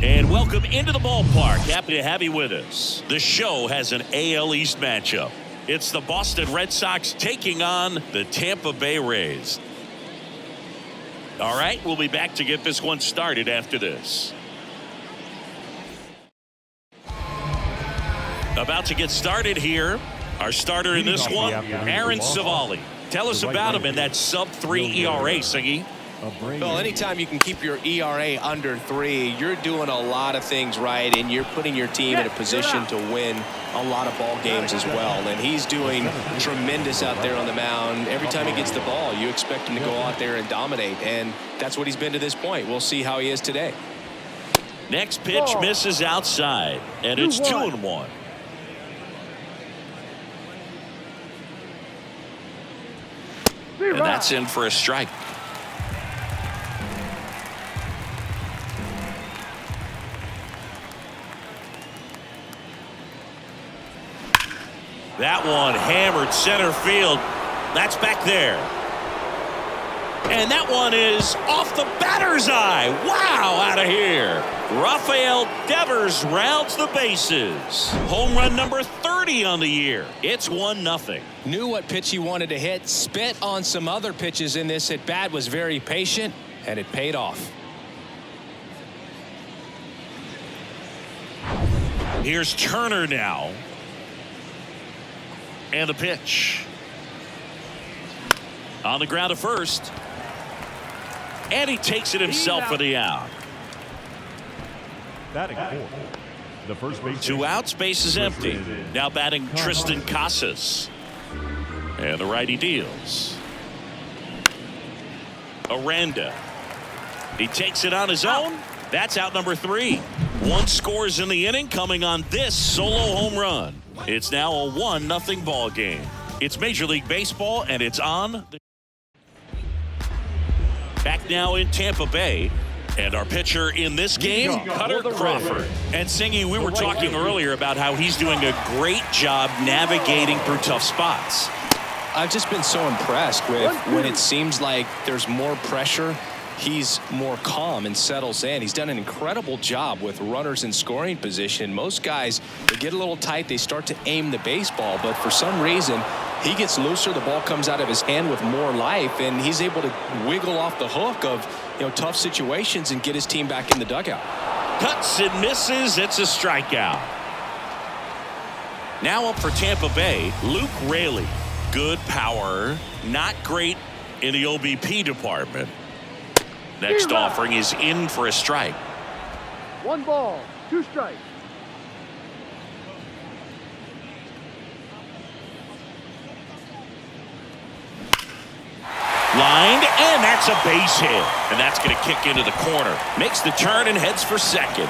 And welcome into the ballpark. Happy to have you with us. The show has an AL East matchup. It's the Boston Red Sox taking on the Tampa Bay Rays. All right, we'll be back to get this one started after this. About to get started here. Our starter in this one, Aaron Savali. Tell us about him in that sub-3 ERA, Siggy. Well, anytime you can keep your ERA under 3, you're doing a lot of things right, and you're putting your team in a position to win a lot of ball games as well. And he's doing tremendous out there on the mound. Every time he gets the ball, you expect him to go out there and dominate, and that's what he's been to this point. We'll see how he is today. Next pitch misses outside, and it's 2-1. And that's in for a strike. That one hammered center field. That's back there. And that one is off the batter's eye. Wow, out of here. Rafael Devers rounds the bases. Home run number 30 on the year. It's 1-0. Knew what pitch he wanted to hit. Spit on some other pitches in this at bat. Was very patient, and it paid off. Here's Turner now. And the pitch. On the ground at first. And he takes it himself for the out. Batting fourth. The first base. 2 outs, base is empty. Now batting Tristan Casas. And the righty deals. Aranda. He takes it on his own. That's out number 3. 1 scores in the inning, coming on this solo home run. It's now a 1-0 ball game. It's Major League Baseball, and it's on. Back now in Tampa Bay. And our pitcher in this game, Cutter Crawford. And Singy, we were talking earlier about how he's doing a great job navigating through tough spots. I've just been so impressed with when it seems like there's more pressure. He's more calm and settles in. He's done an incredible job with runners in scoring position. Most guys, they get a little tight, they start to aim the baseball, but for some reason he gets looser, the ball comes out of his hand with more life, and he's able to wiggle off the hook of tough situations and get his team back in the dugout. Cuts and misses. It's a strikeout. Now up for Tampa Bay, Luke Raley. Good power, not great in the OBP department. Next offering is in for a strike. 1 ball, 2 strikes. Lined, and that's a base hit. And that's going to kick into the corner. Makes the turn and heads for second.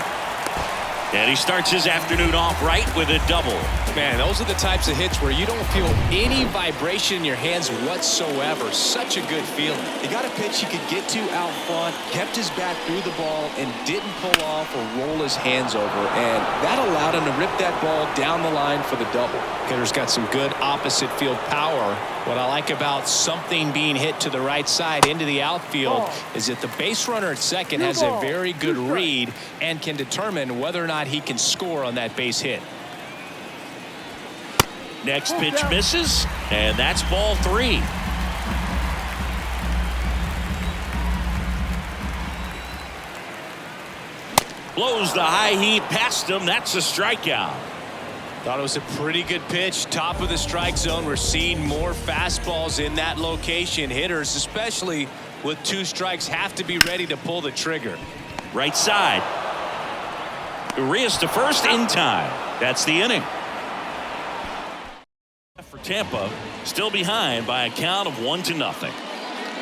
And he starts his afternoon off right with a double. Man, those are the types of hits where you don't feel any vibration in your hands whatsoever. Such a good feeling. He got a pitch he could get to out front, kept his bat through the ball, and didn't pull off or roll his hands over. And that allowed him to rip that ball down the line for the double. Hitter's got some good opposite field power. What I like about something being hit to the right side into the outfield is that the base runner at second has a very good read and can determine whether or not he can score on that base hit. Next pitch misses, and that's ball 3. Blows the high heat past him. That's a strikeout. Thought it was a pretty good pitch. Top of the strike zone. We're seeing more fastballs in that location. Hitters, especially with 2 strikes, have to be ready to pull the trigger. Right side. Urias to first in time. That's the inning. For Tampa, still behind by a count of 1-0.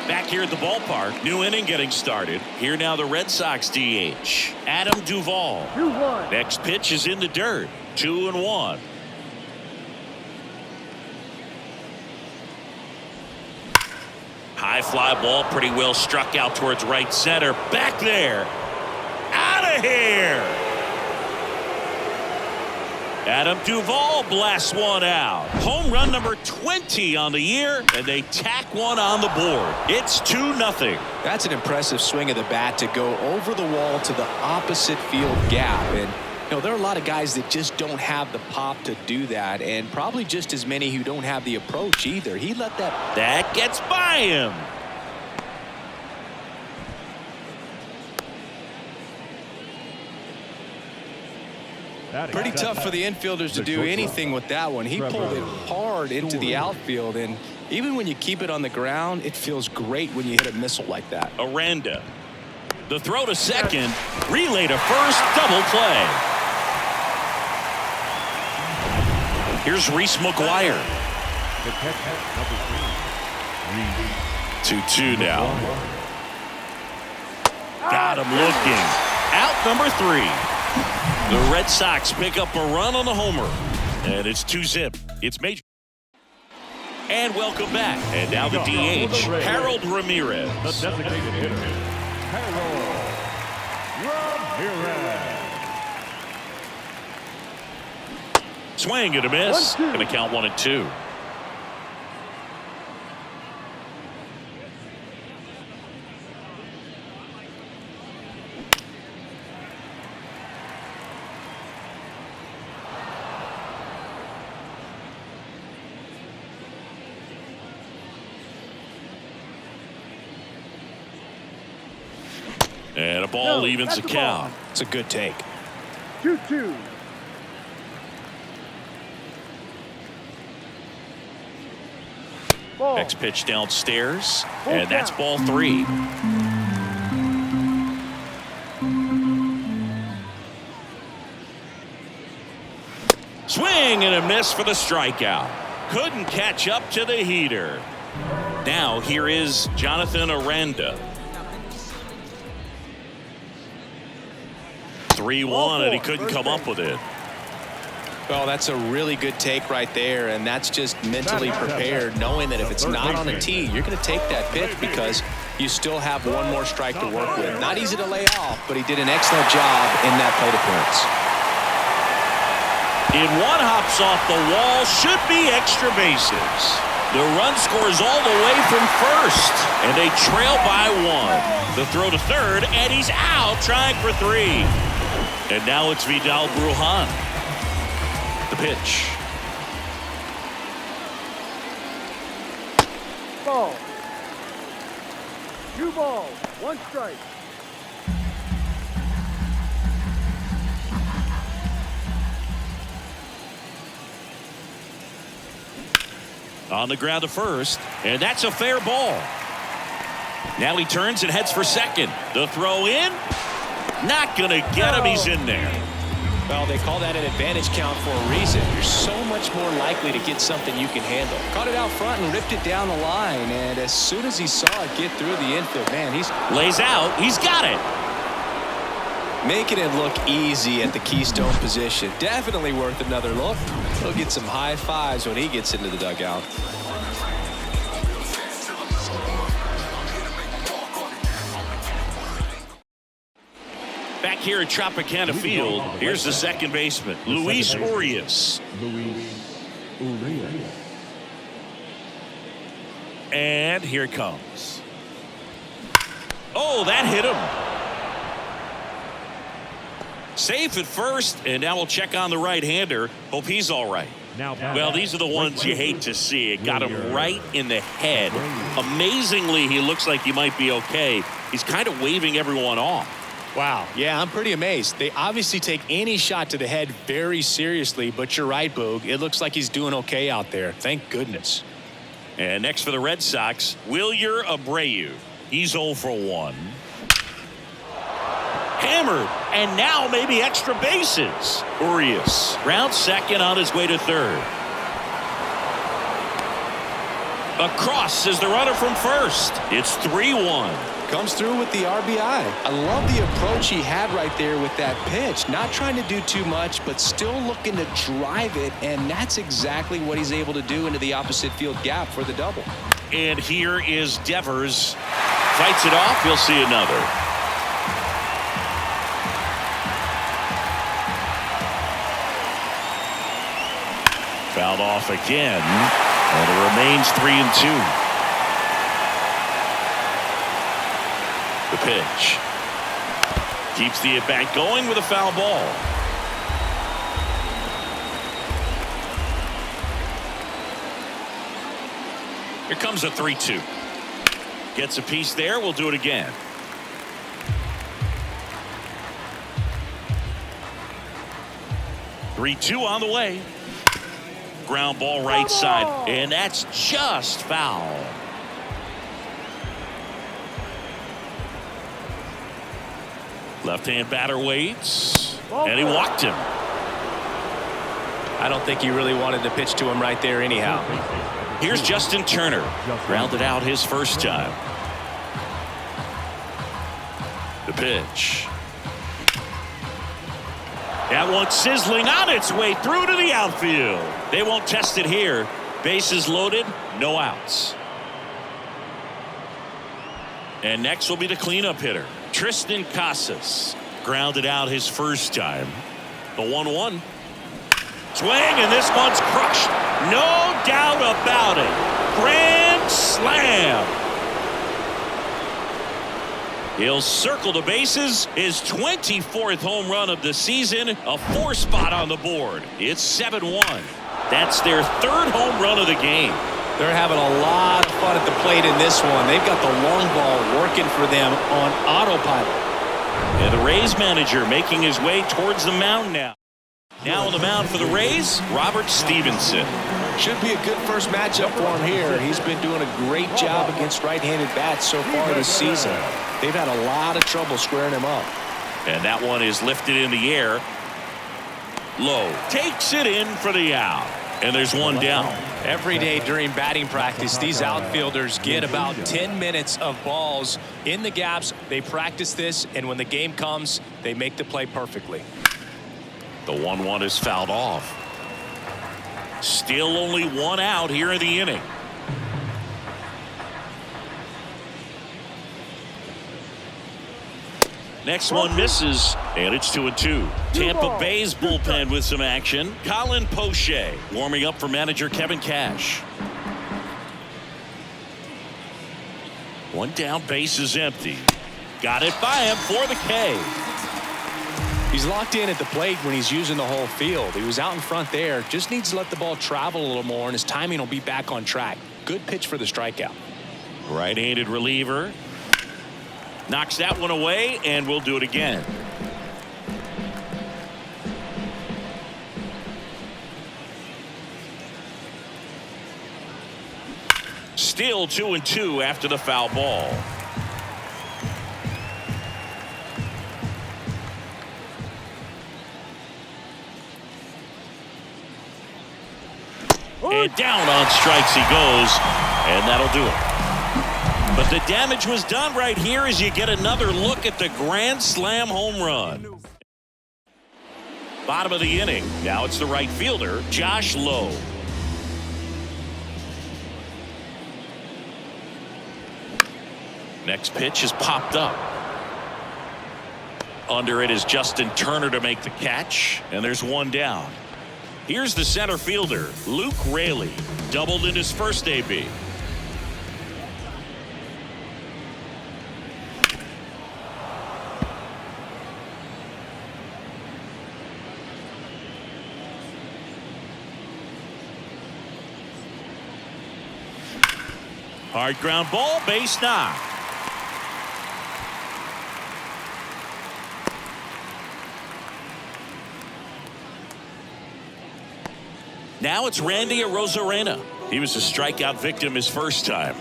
Back here at the ballpark, new inning getting started. Here now the Red Sox DH, Adam Duvall. 2-1. Next pitch is in the dirt. 2-1. High fly ball, pretty well struck out towards right center. Back there. Out of here. Adam Duvall blasts one out. Home run number 20 on the year, and they tack one on the board. It's 2-0. That's an impressive swing of the bat to go over the wall to the opposite field gap. And you know, there are a lot of guys that just don't have the pop to do that, and probably just as many who don't have the approach either. He let that gets by him. Pretty tough for the infielders to do anything with that one. He pulled it hard into the outfield, and even when you keep it on the ground, it feels great when you hit a missile like that. Aranda. The throw to second, relay to first, double play. Here's Reese McGuire. 2-2 now. Got him looking. Out number 3. The Red Sox pick up a run on the homer. And it's 2-zip. It's major. And welcome back. And now the DH, Harold Ramirez. The designated hitter, Harold Ramirez. Swing and a miss. Going to count 1-2. And a ball evens the count. It's a good take. 2-2. Next pitch downstairs, and that's ball 3. Swing and a miss for the strikeout. Couldn't catch up to the heater. Now here is Jonathan Aranda. 3-1, and he couldn't come up with it. Well, that's a really good take right there, and that's just mentally prepared, knowing that if it's not on a tee, you're going to take that pitch because you still have one more strike to work with. Not easy to lay off, but he did an excellent job in that plate appearance. In one hops off the wall, should be extra bases. The run scores all the way from first, and they trail by 1. The throw to third, and he's out trying for 3. And now it's Vidal Brujan. The pitch. Ball. 2 balls, 1 strike. On the ground to first, and that's a fair ball. Now he turns and heads for second. The throw in, not going to get him. He's in there. Well, they call that an advantage count for a reason. You're so much more likely to get something you can handle. Caught it out front and ripped it down the line, and as soon as he saw it get through the infield, man, he's lays out. He's got it. Making it look easy at the keystone position. Definitely worth another look. He'll get some high fives when he gets into the dugout. Back here at Tropicana Field, here's the second baseman, Luis Urias. And here it comes. Oh, that hit him. Safe at first, and now we'll check on the right-hander. Hope he's all right. Well, these are the ones you hate to see. It got him right in the head. Amazingly, he looks like he might be okay. He's kind of waving everyone off. Wow. Yeah, I'm pretty amazed. They obviously take any shot to the head very seriously, but you're right, Boog. It looks like he's doing okay out there. Thank goodness. And next for the Red Sox, Wilyer Abreu. He's 0 for 1. Hammered, and now maybe extra bases. Urias rounds second on his way to third. Across is the runner from first. It's 3-1. Comes through with the RBI. I love the approach he had right there with that pitch. Not trying to do too much, but still looking to drive it, and that's exactly what he's able to do into the opposite field gap for the double. And here is Devers. Fights it off. We'll see another. Fouled off again, and it remains 3-2. The pitch. Keeps the at-bat going with a foul ball. Here comes a 3-2. Gets a piece there. We'll do it again. Three-two on the way. Ground ball right side, and that's just foul. Left-hand batter waits, and he walked him. I don't think he really wanted to pitch to him right there anyhow. Here's Justin Turner. Grounded out his first time. The pitch. That one sizzling on its way through to the outfield. They won't test it here. Bases loaded, no outs. And next will be the cleanup hitter, Tristan Casas. Grounded out his first time. The 1-1. Swing, and this one's crushed. No doubt about it. Grand slam. He'll circle the bases. His 24th home run of the season. A 4 spot on the board. It's 7-1. That's their 3rd home run of the game. They're having a lot of fun at the plate in this one. They've got the long ball working for them on autopilot. And the Rays manager making his way towards the mound now. Now on the mound for the Rays, Robert Stevenson. Should be a good first matchup for him here. He's been doing a great job against right-handed bats so far this season. They've had a lot of trouble squaring him up. And that one is lifted in the air. Low. Takes it in for the out. And there's one down. Every day during batting practice, these outfielders get about 10 minutes of balls in the gaps. They practice this, and when the game comes, they make the play perfectly. The 1-1 is fouled off. Still only 1 out here in the inning. Next one misses, and it's 2-2. Tampa Bay's bullpen with some action. Colin Poche warming up for manager Kevin Cash. One down, base is empty. Got it by him for the K. He's locked in at the plate when he's using the whole field. He was out in front there. Just needs to let the ball travel a little more, and his timing will be back on track. Good pitch for the strikeout. Right-handed reliever. Knocks that one away, and we'll do it again. Still 2-2 after the foul ball. And down on strikes he goes, and that'll do it. But the damage was done right here as you get another look at the grand slam home run. Bottom of the inning. Now it's the right fielder, Josh Lowe. Next pitch is popped up. Under it is Justin Turner to make the catch, and there's one down. Here's the center fielder, Luke Raley, doubled in his first AB. Hard ground ball, base knock. Now it's Randy Arozarena. He was a strikeout victim his first time.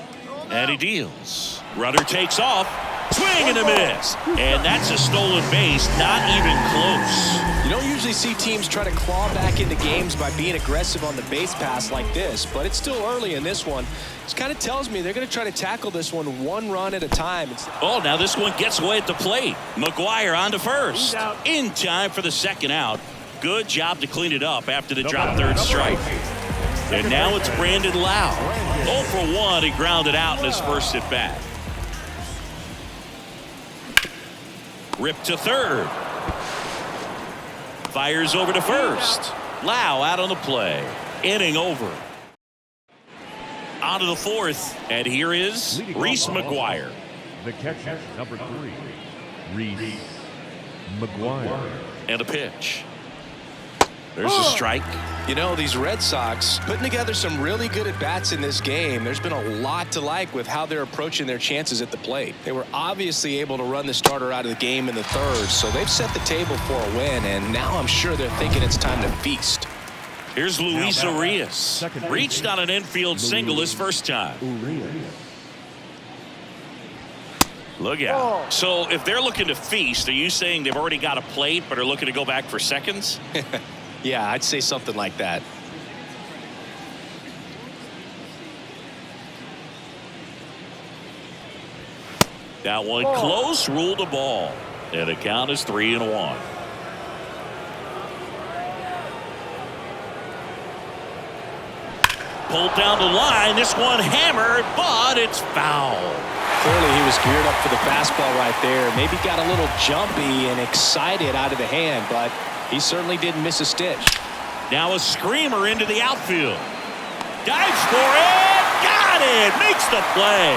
And he deals. Runner takes off. Swing and a miss. And that's a stolen base, not even close. You don't usually see teams try to claw back into games by being aggressive on the base pass like this, but it's still early in this one. This kind of tells me they're going to try to tackle this one run at a time. Oh, now this one gets away at the plate. McGuire on to first. In time for the second out. Good job to clean it up after the drop third strike. And now it's Brandon Lau. 0 for 1. He grounded out in his first at bat. Ripped to third. Fires over to first. Lau out on the play. inning over. On to the fourth, and here is Reese McGuire. The catcher, number 3, Reese McGuire. And a pitch. There's a strike. You know, these Red Sox putting together some really good at-bats in this game. There's been a lot to like with how they're approaching their chances at the plate. They were obviously able to run the starter out of the game in the third, so they've set the table for a win, and now I'm sure they're thinking it's time to feast. Here's Luis Urias. Reached on an infield single his first time. Look out. So if they're looking to feast, are you saying they've already got a plate but are looking to go back for seconds? Yeah, I'd say something like that. That one close, ruled the ball. And the count is 3-1. Pulled down the line. This one hammered, but it's foul. Clearly he was geared up for the fastball right there. Maybe got a little jumpy and excited out of the hand, but he certainly didn't miss a stitch. Now a screamer into the outfield. Dives for it. Got it. Makes the play.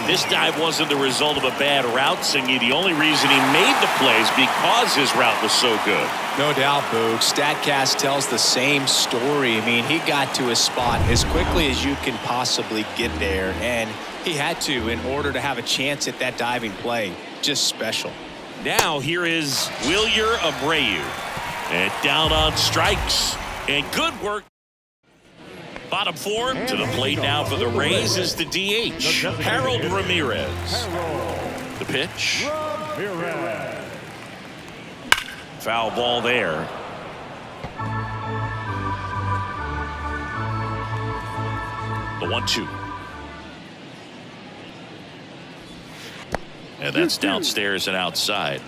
This dive wasn't the result of a bad route, Singy. The only reason he made the play is because his route was so good. No doubt, Boog. StatCast tells the same story. I mean, he got to his spot as quickly as you can possibly get there, and he had to in order to have a chance at that diving play. Just special. Now here is Wilyer Abreu. And down on strikes. And good work. Bottom four to the plate now for the Rays is the DH, Harold Ramirez. The pitch. Foul ball there. The 1-2. And that's downstairs and outside.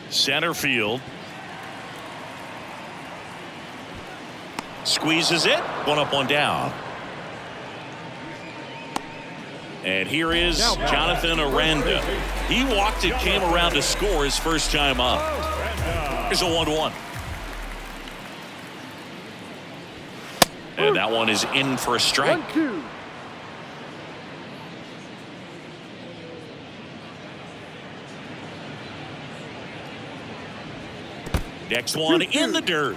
Center field. Squeezes it. One up, one down. And here is Jonathan Aranda. He walked and came around to score his first time up. Here's a 1-1. And that one is in for a strike. 1-2. Next one in the dirt.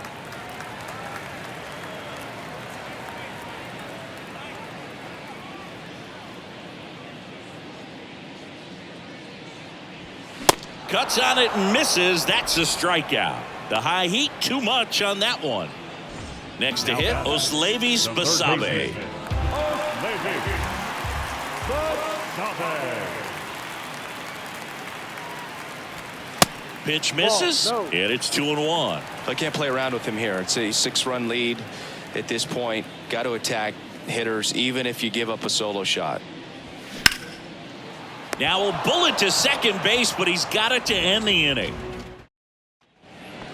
Cuts on it and misses. That's a strikeout. The high heat too much on that one. Next to hit, Oslevis Basabe. Pitch misses, and it's 2-1. I can't play around with him here. It's a 6-run lead at this point. Got to attack hitters, even if you give up a solo shot. Now a bullet to second base, but he's got it to end the inning.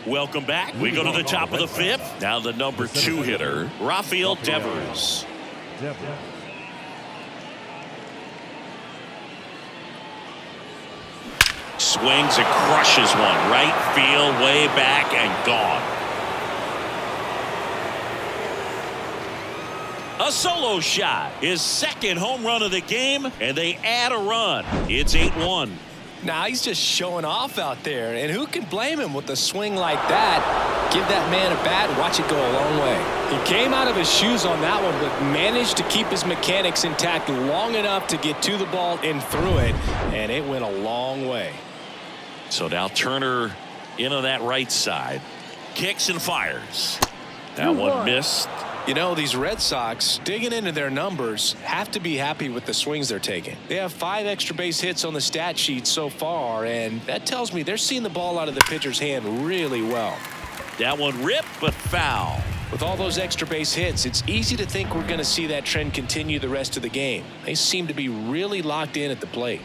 Welcome back. We go to the top of the fifth. Now the number 2 hitter, Rafael Devers. Swings and crushes one. Right field, way back, and gone. A solo shot. His second home run of the game, and they add a run. It's 8-1. Now he's just showing off out there, and who can blame him with a swing like that? Give that man a bat and watch it go a long way. He came out of his shoes on that one, but managed to keep his mechanics intact long enough to get to the ball and through it, and it went a long way. So now Turner in on that right side. Kicks and fires. That one missed. You know, these Red Sox, digging into their numbers, have to be happy with the swings they're taking. They have 5 extra base hits on the stat sheet so far, and that tells me they're seeing the ball out of the pitcher's hand really well. That one ripped, but foul. With all those extra base hits, it's easy to think we're going to see that trend continue the rest of the game. They seem to be really locked in at the plate.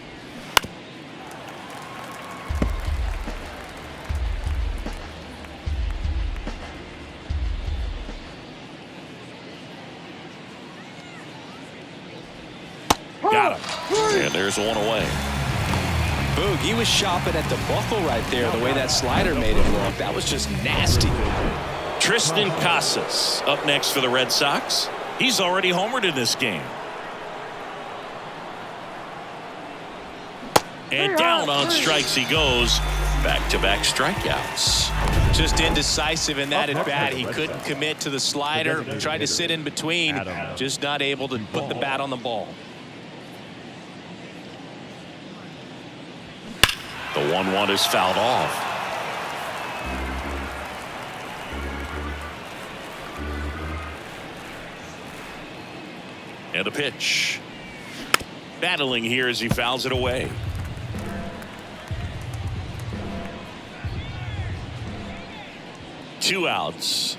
Got him. And there's one away. Boog, he was shopping at the buckle right there, the way that slider made it look. That was just nasty. Tristan Casas up next for the Red Sox. He's already homered in this game. And down on strikes he goes. Back-to-back strikeouts. Just indecisive in that at bat. He couldn't commit to the slider. Tried to sit in between. Just not able to put the bat on the ball. The 1-1 is fouled off. And a pitch. Battling here as he fouls it away. Two outs.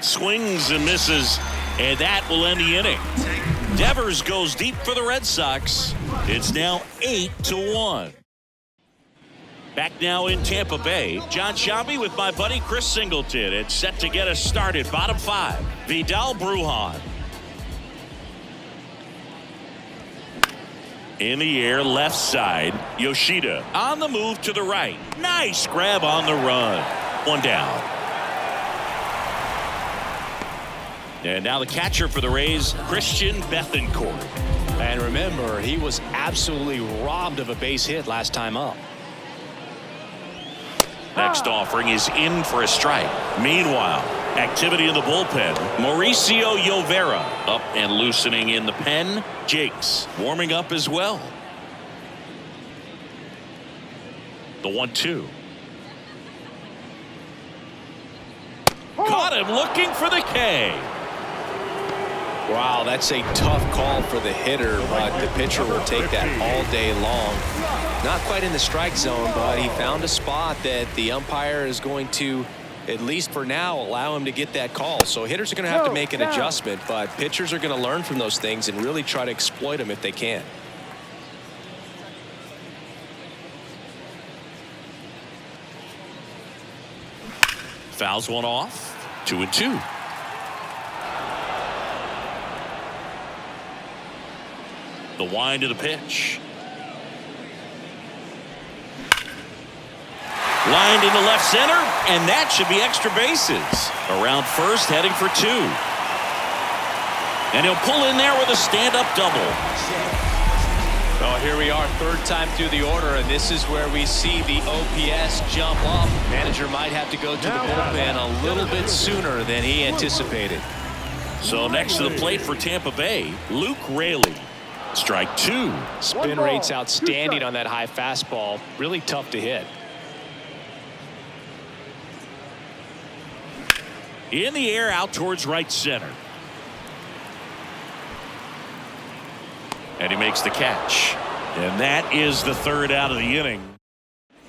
Swings and misses, and that will end the inning. Devers goes deep for the Red Sox. It's now 8-1. Back now in Tampa Bay, John Shambi with my buddy Chris Singleton. It's set to get us started. Bottom five, Vidal Brujan. In the air, left side, Yoshida on the move to the right. Nice grab on the run. One down. And now the catcher for the Rays, Christian Bethancourt. And remember, he was absolutely robbed of a base hit last time up. Next offering is in for a strike. Meanwhile, activity in the bullpen. Mauricio Llovera up and loosening in the pen. Jakes warming up as well. The 1-2. Caught him looking for the K. Wow, that's a tough call for the hitter, but the pitcher will take that all day long. Not quite in the strike zone, but he found a spot that the umpire is going to, at least for now, allow him to get that call. So hitters are going to have to make an adjustment, but pitchers are going to learn from those things and really try to exploit them if they can. Fouls one off. 2-2. The wind of the pitch. Lined into left center, and that should be extra bases. Around first, heading for two. And he'll pull in there with a stand-up double. Well, here we are, third time through the order, and this is where we see the OPS jump up. Manager might have to go to the bullpen a little bit sooner than he anticipated. So next to the plate for Tampa Bay, Luke Raley. Strike two. Spin rate's outstanding on that high fastball. Really tough to hit. In the air, out towards right center. And he makes the catch. And that is the third out of the inning.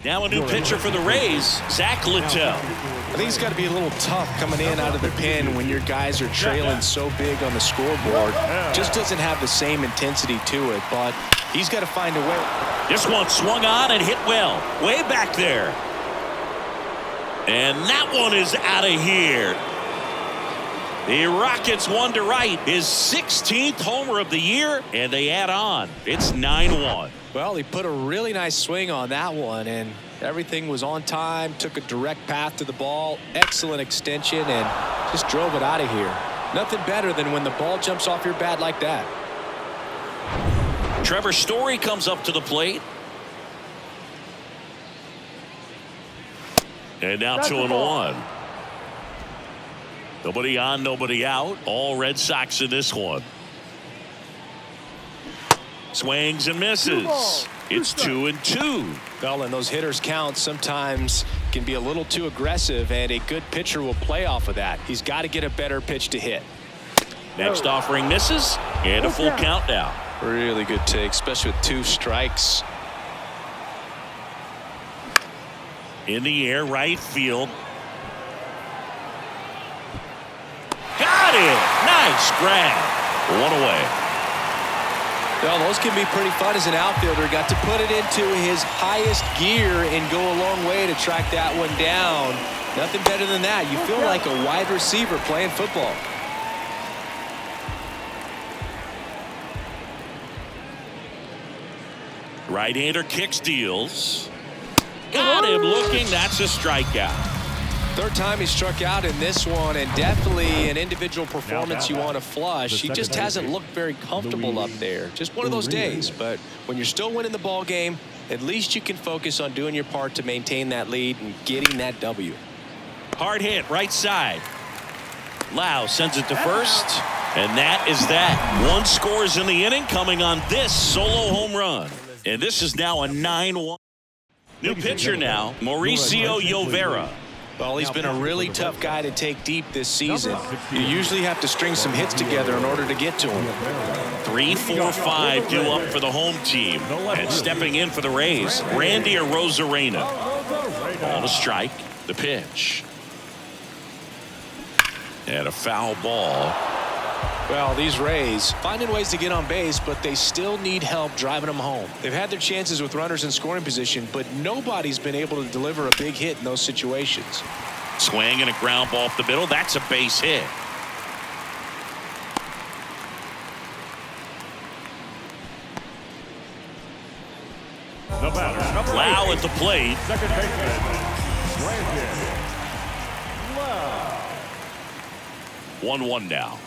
Now a new pitcher for the Rays, Zach Littell. I think it's got to be a little tough coming in out of the pen when your guys are trailing so big on the scoreboard. Just doesn't have the same intensity to it, but he's got to find a way. This one swung on and hit well. Way back there. And that one is out of here. The Rockets one to right, his 16th homer of the year, and they add on. It's 9-1. Well, he put a really nice swing on that one, and everything was on time, took a direct path to the ball, excellent extension, and just drove it out of here. Nothing better than when the ball jumps off your bat like that. Trevor Story comes up to the plate. And now 2-1. Nobody on, nobody out. All Red Sox in this one. Swings and misses. It's 2-2. Well, and those hitters count sometimes can be a little too aggressive, and a good pitcher will play off of that. He's got to get a better pitch to hit. Next offering misses, and a full count now. Really good take, especially with two strikes. In the air, right field. Got it! Nice grab. One away. Well, those can be pretty fun as an outfielder. Got to put it into his highest gear and go a long way to track that one down. Nothing better than that. You feel like a wide receiver playing football. Right-hander kicks, deals. Got him looking. That's a strikeout. Third time he struck out in this one, and definitely an individual performance you want to flush. He just hasn't looked very comfortable up there. Just one of those days. But when you're still winning the ball game, at least you can focus on doing your part to maintain that lead and getting that W. Hard hit, right side. Lau sends it to first, and that is that. 1 scores in the inning coming on this solo home run. And this is now a 9-1. New pitcher now, Mauricio Llovera. Well, he's been a really tough guy to take deep this season. You usually have to string some hits together in order to get to him. 3, 4, 5 due up for the home team. And stepping in for the Rays, Randy Arozarena. Ball to strike, the pitch. And a foul ball. Well, these Rays finding ways to get on base, but they still need help driving them home. They've had their chances with runners in scoring position, but nobody's been able to deliver a big hit in those situations. Swing and a ground ball off the middle. That's a base hit. The batter, number Lau 8, at the plate. second baseman, Brandon Lau. 1-1 now.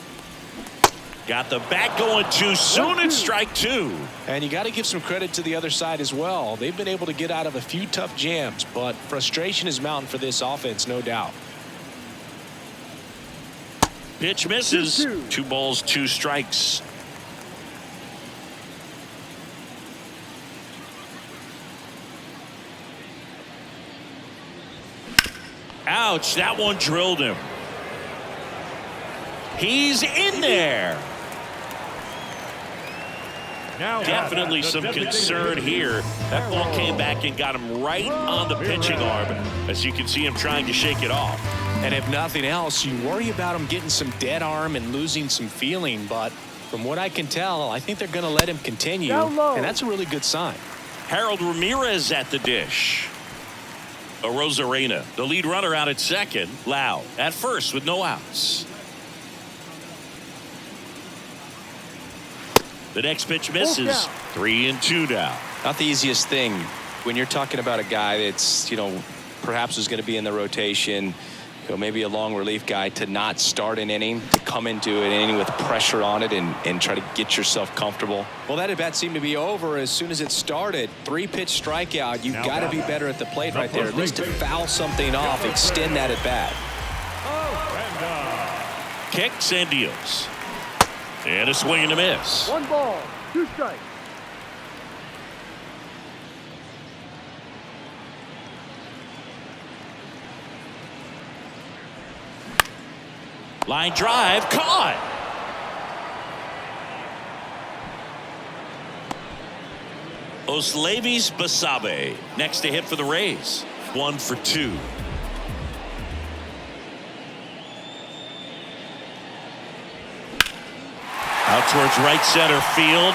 Got the bat going too soon. It's strike 2. And you got to give some credit to the other side as well. They've been able to get out of a few tough jams, but frustration is mounting for this offense, no doubt. Pitch misses. 2 balls, 2 strikes. Ouch, that one drilled him. He's in there. Now Definitely some concern here. That ball came back and got him right on the pitching arm. As you can see him trying to shake it off. And if nothing else, you worry about him getting some dead arm and losing some feeling. But from what I can tell, I think they're going to let him continue. And that's a really good sign. Harold Ramirez at the dish. Arozarena, the lead runner, out at second. Lau at first with no outs. The next pitch misses. 3-2 now. Not the easiest thing when you're talking about a guy that's, perhaps is going to be in the rotation, maybe a long relief guy, to not start an inning, to come into an inning with pressure on it and try to get yourself comfortable. Well, that at bat seemed to be over as soon as it started. 3-pitch strikeout. You've got to be better at the plate right there, at least to foul something off, extend that at bat. Kicks and deals. And a swing and a miss. 1 ball, 2 strikes. Line drive, caught. Oslevis Basabe next to hit for the Rays. 1 for 2. Out towards right center field.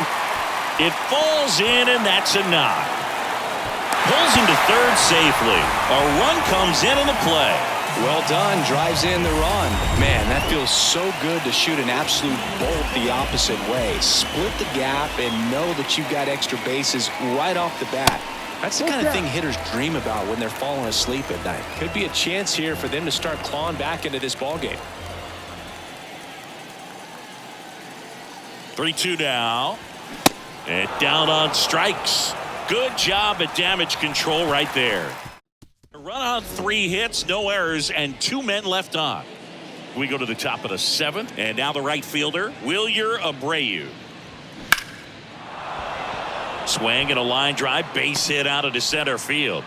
It falls in, and that's a knock. Pulls him to third safely. A run comes in the play. Well done. Drives in the run. Man, that feels so good to shoot an absolute bolt the opposite way. Split the gap and know that you've got extra bases right off the bat. That's the kind of thing hitters dream about when they're falling asleep at night. Could be a chance here for them to start clawing back into this ballgame. 3-2 now. And down on strikes. Good job at damage control right there. A run on 3 hits, no errors, and 2 men left on. We go to the top of the 7th, and now the right fielder, Wilyer Abreu. Swing and a line drive, base hit out of the center field.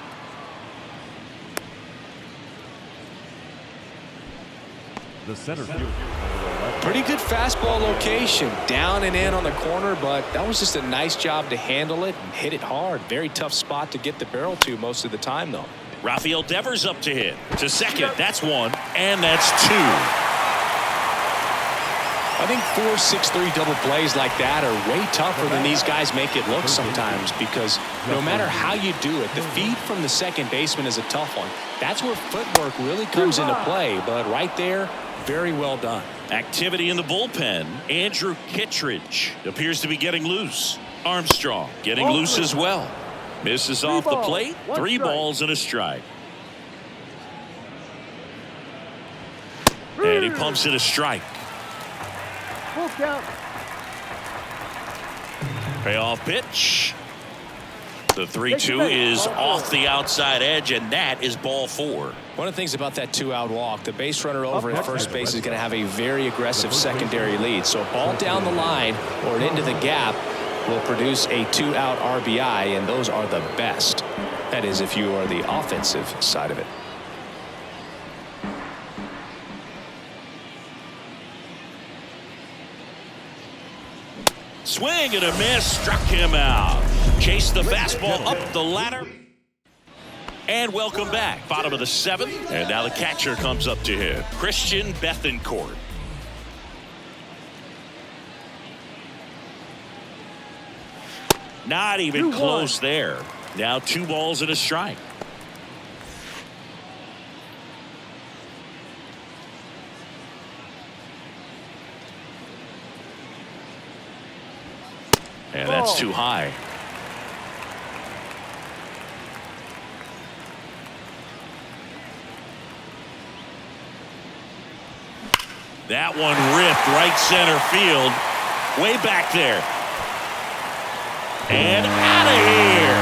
The center field. Pretty good fastball location, down and in on the corner, but that was just a nice job to handle it and hit it hard. Very tough spot to get the barrel to most of the time, though. Rafael Devers up to hit. To second, that's 1, and that's 2. I think 4-6-3 double plays like that are way tougher than these guys make it look sometimes, because no matter how you do it, the feed from the second baseman is a tough one. That's where footwork really comes into play, but right there, very well done. Activity in the bullpen. Andrew Kittredge appears to be getting loose. Armstrong getting Ball loose three. as well. Misses Three off the balls, plate. one 3 strike. balls and a strike. And he pumps it a strike. Full count. Payoff pitch. The 3-2 is off the outside edge, and that is ball 4. One of the things about that 2-out walk, the base runner over at first base is going to have a very aggressive secondary lead. So a ball down the line or into the gap will produce a 2-out RBI, and those are the best. That is, if you are the offensive side of it. Swing and a miss, struck him out. Chased the fastball up the ladder. And welcome back. Bottom of the 7th. And now the catcher comes up to him. Christian Bethancourt. Not even close there. Now 2 balls and a strike. And that's too high. That one ripped right center field. Way back there. And out of here.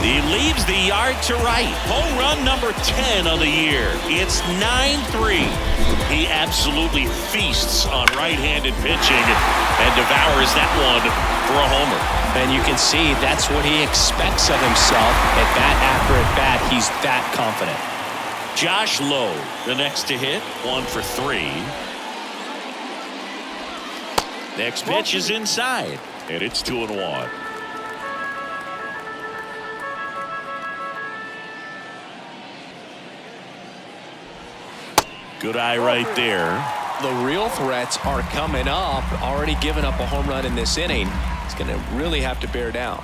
He leaves the yard to right. Home run number 10 on the year. It's 9-3. He absolutely feasts on right-handed pitching and devours that one for a homer. And you can see that's what he expects of himself at bat after at bat. He's that confident. Josh Lowe, the next to hit, 1 for 3. Next pitch is inside, and it's 2-1. Good eye right there. The real threats are coming up. Already given up a home run in this inning. He's going to really have to bear down.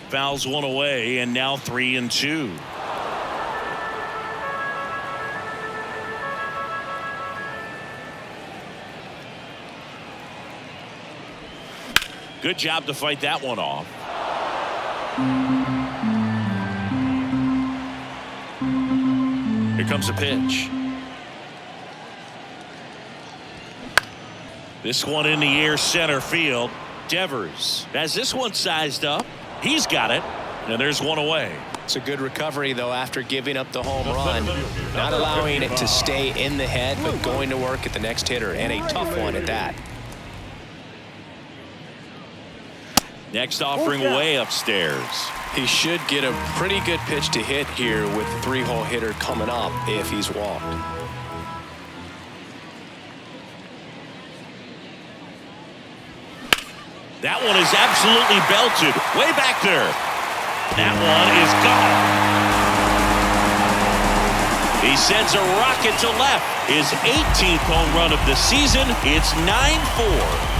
Fouls one away, and now 3-2. Good job to fight that one off. Here comes a pitch. This one in the air, center field. Devers has this one sized up. He's got it, and there's one away. It's a good recovery, though, after giving up the home run. Not allowing it to stay in the head, but going to work at the next hitter, and a tough one at that. Next offering away upstairs. He should get a pretty good pitch to hit here with the 3-hole hitter coming up if he's walked. That one is absolutely belted. Way back there. That one is gone. He sends a rocket to left. His 18th home run of the season. It's 9-4.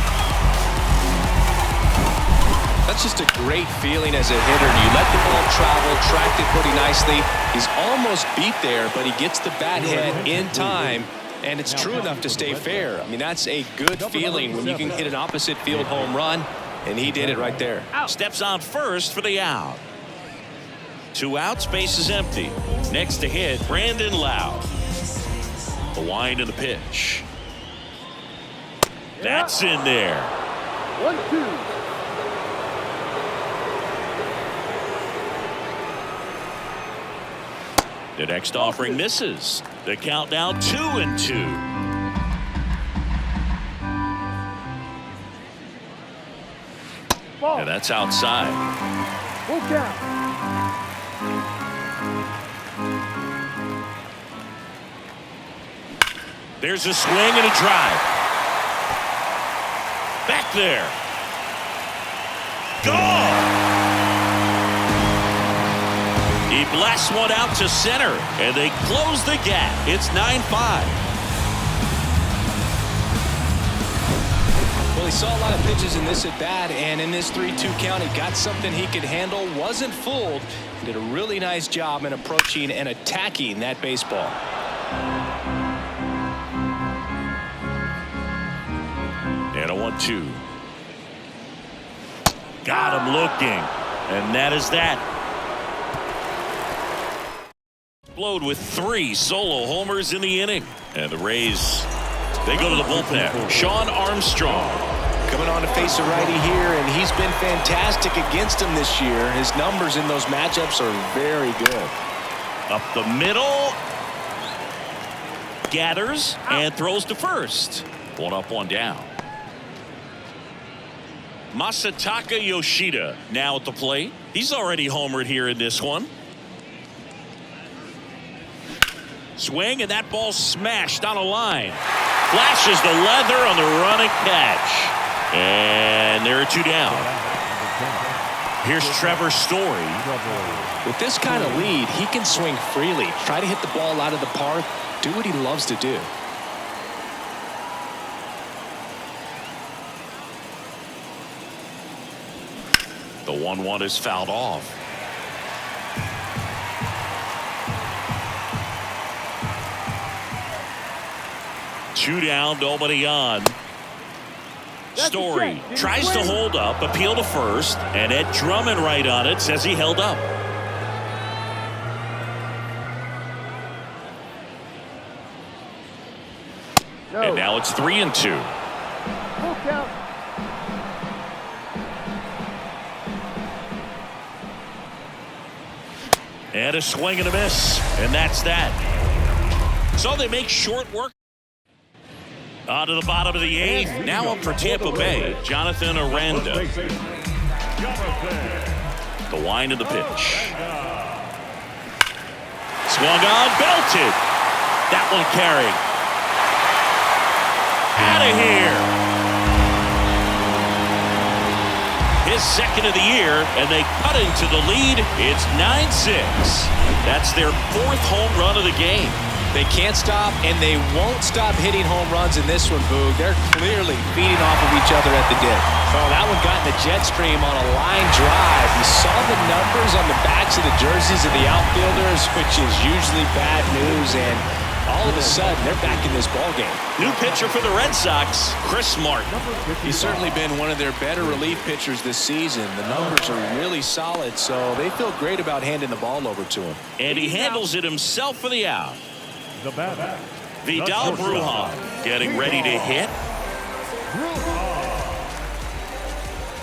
That's just a great feeling as a hitter. You let the ball travel, tracked it pretty nicely. He's almost beat there, but he gets the bat head in time, and it's true enough to stay fair. I mean, that's a good feeling when you can hit an opposite field home run, and he did it right there. Steps on first for the out. 2 outs, base is empty. Next to hit, Brandon Lowe. The wind of the pitch. That's in there. 1-2. The next offering misses. The count now 2-2. And that's outside. Full count. There's a swing and a drive. Back there. Gone. He blasts one out to center, and they close the gap. It's 9-5. Well, he saw a lot of pitches in this at-bat, and in this 3-2 count, he got something he could handle, wasn't fooled, and did a really nice job in approaching and attacking that baseball. And a 1-2. Got him looking. And that is that. Explode with 3 solo homers in the inning. And the Rays, they go to the bullpen. Sean Armstrong coming on to face a righty here, and he's been fantastic against him this year. His numbers in those matchups are very good. up the middle. Gathers and throws to first. 1 up, 1 down. Masataka Yoshida now at the plate. He's already homered here in this one. Swing, and that ball smashed on a line. Flashes the leather on the running catch. And there are 2 down. Here's Trevor Story. With this kind of lead, he can swing freely, try to hit the ball out of the park, do what he loves to do. The 1-1 is fouled off. Two down, nobody on. Story tries to hold up, appeal to first, and Ed Drummond right on it says he held up. And now it's 3-2. Full count. And a swing and a miss, and that's that. So they make short work. On to the bottom of the 8th. Now up for Tampa Bay, Jonathan Aranda. The wind of the pitch. Swung on, belted. That one carried. Out of here. His second of the year, and they cut into the lead. It's 9-6. That's their 4th home run of the game. They can't stop, and they won't stop hitting home runs in this one, Boog. They're clearly feeding off of each other at the dip. Oh, that one got in the jet stream on a line drive. You saw the numbers on the backs of the jerseys of the outfielders, which is usually bad news, and all of a sudden, they're back in this ballgame. New pitcher for the Red Sox, Chris Martin. He's certainly been one of their better relief pitchers this season. The numbers are really solid, so they feel great about handing the ball over to him. And he handles it himself for the out. The batter, Vidal Brujan getting ready to hit.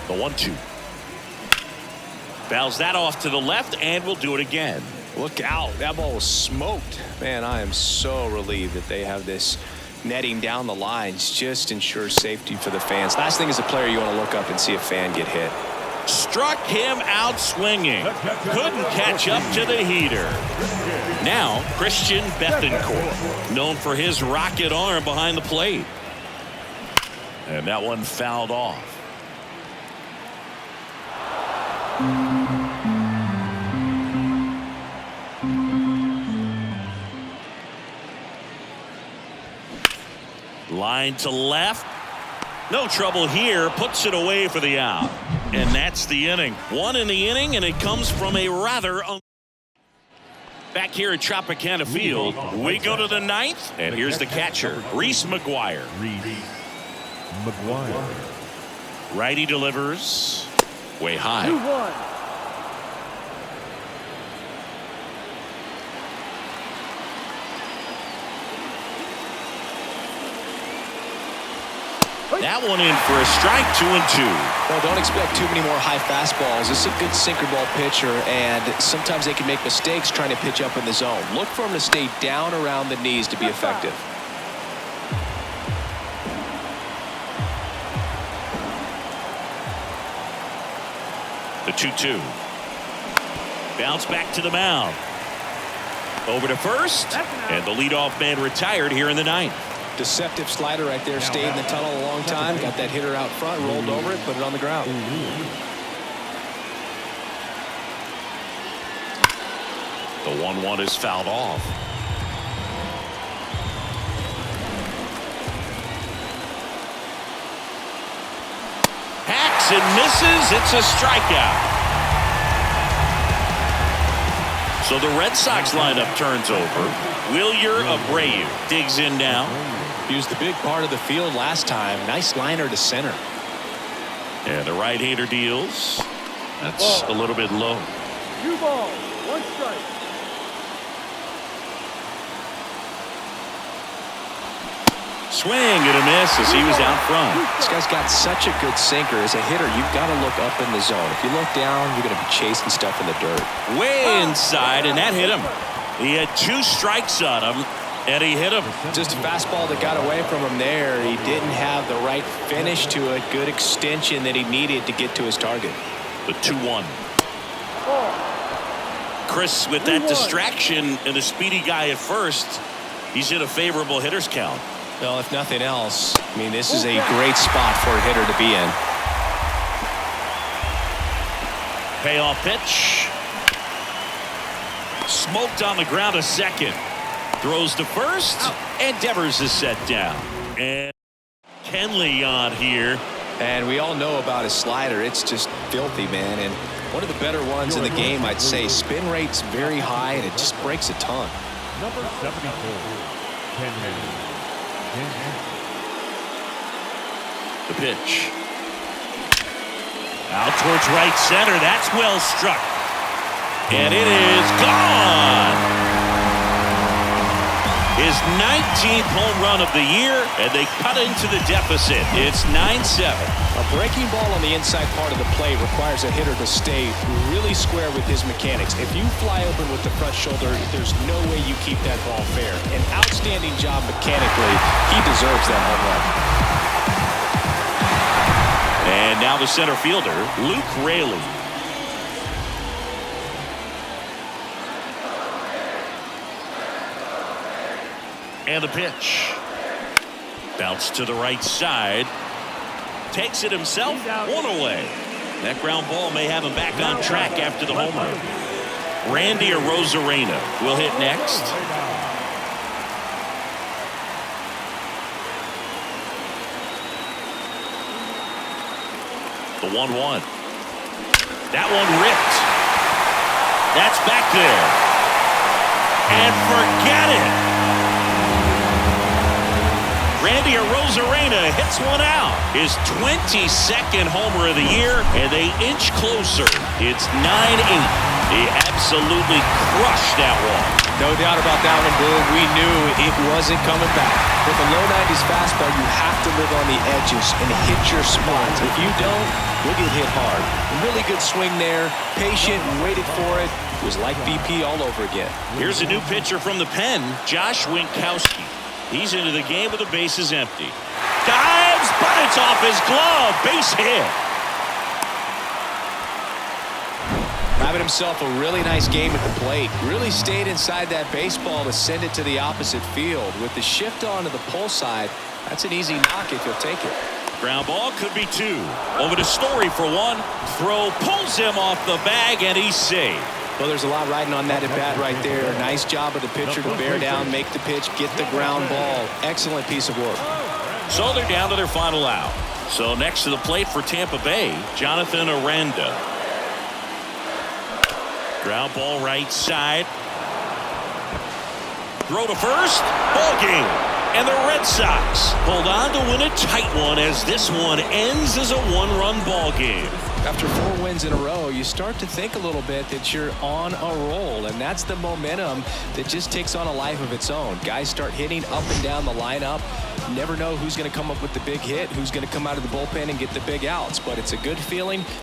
The 1-2. Fouls that off to the left, and will do it again. Look out. That ball was smoked. Man, I am so relieved that they have this netting down the lines. Just ensures safety for the fans. Last thing as a player, you want to look up and see a fan get hit. Struck him out swinging. Couldn't catch up to the heater. Now, Christian Bethancourt, known for his rocket arm behind the plate. And that one fouled off. Line to left. No trouble here. Puts it away for the out. And that's the inning. 1 in the inning, and it comes from a rather... Back here at Tropicana Field, we go to the 9th, and here's the catcher, Reese McGuire. Righty delivers. Way high. 2-1. That one in for a strike, 2-2. Well, don't expect too many more high fastballs. This is a good sinker ball pitcher, and sometimes they can make mistakes trying to pitch up in the zone. Look for him to stay down around the knees to be effective. The 2-2. Bounce back to the mound. Over to first, and the leadoff man retired here in the 9th. Deceptive slider right there. Stayed in the tunnel a long time. Got that hitter out front, rolled over it, put it on the ground. The 1-1 is fouled off. Hacks and misses. It's a strikeout. So the Red Sox lineup turns over. Wilyer Abreu digs in now. He was the big part of the field last time. Nice liner to center. And the right-hander deals. That's a little bit low. 2 balls, 1 strike. Swing and a miss as he was out front. This guy's got such a good sinker. As a hitter, you've got to look up in the zone. If you look down, you're going to be chasing stuff in the dirt. Way inside, and that hit him. He had 2 strikes on him, and he hit him. Just a fastball that got away from him there. He didn't have the right finish to it. Good extension that he needed to get to his target. The 2-1. Chris, with that distraction and a speedy guy at first, he's in a favorable hitter's count. Well, if nothing else, I mean, this is a great spot for a hitter to be in. Payoff pitch. Smoked on the ground a second. Throws to first, and Devers is set down. And Kenley on here. And we all know about his slider. It's just filthy, man. And one of the better ones in the game, I'd say. Spin rate's very high, and it just breaks a ton. Number 74, Kenley. The pitch. Out towards right center. That's well struck. And it is gone. His 19th home run of the year, and they cut into the deficit. It's 9-7. A breaking ball on the inside part of the plate requires a hitter to stay really square with his mechanics. If you fly open with the front shoulder, there's no way you keep that ball fair. An outstanding job mechanically. He deserves that home run. And now the center fielder, Luke Raley. And the pitch. Bounce to the right side. Takes it himself. 1 away. That ground ball may have him back on track after the home run. Randy Arozarena will hit next. The 1-1. That one ripped. That's back there. And forget it. Randy Arozarena hits one out. His 22nd homer of the year, and they inch closer. It's 9-8. He absolutely crushed that one. No doubt about that one, Blue. We knew it wasn't coming back. With a low 90s fastball, you have to live on the edges and hit your spots. If you don't, you'll get hit hard. A really good swing there. Patient, waited for it. It was like BP all over again. Here's a new pitcher from the pen, Josh Winkowski. He's into the game with the bases empty. Dives, but it's off his glove. Base hit. Having himself a really nice game at the plate. Really stayed inside that baseball to send it to the opposite field. With the shift on to the pull side, that's an easy knock if you'll take it. Ground ball could be 2. Over to Story for 1. Throw pulls him off the bag, and he's safe. Well, there's a lot riding on that at bat right there. Nice job of the pitcher to bear down, make the pitch, get the ground ball. Excellent piece of work. So they're down to their final out. So next to the plate for Tampa Bay, Jonathan Aranda. Ground ball right side. Throw to first. Ball game. And the Red Sox hold on to win a tight one as this one ends as a 1-run ball game. After 4 wins in a row, you start to think a little bit that you're on a roll, and that's the momentum that just takes on a life of its own. Guys start hitting up and down the lineup. You never know who's going to come up with the big hit, who's going to come out of the bullpen and get the big outs, but it's a good feeling.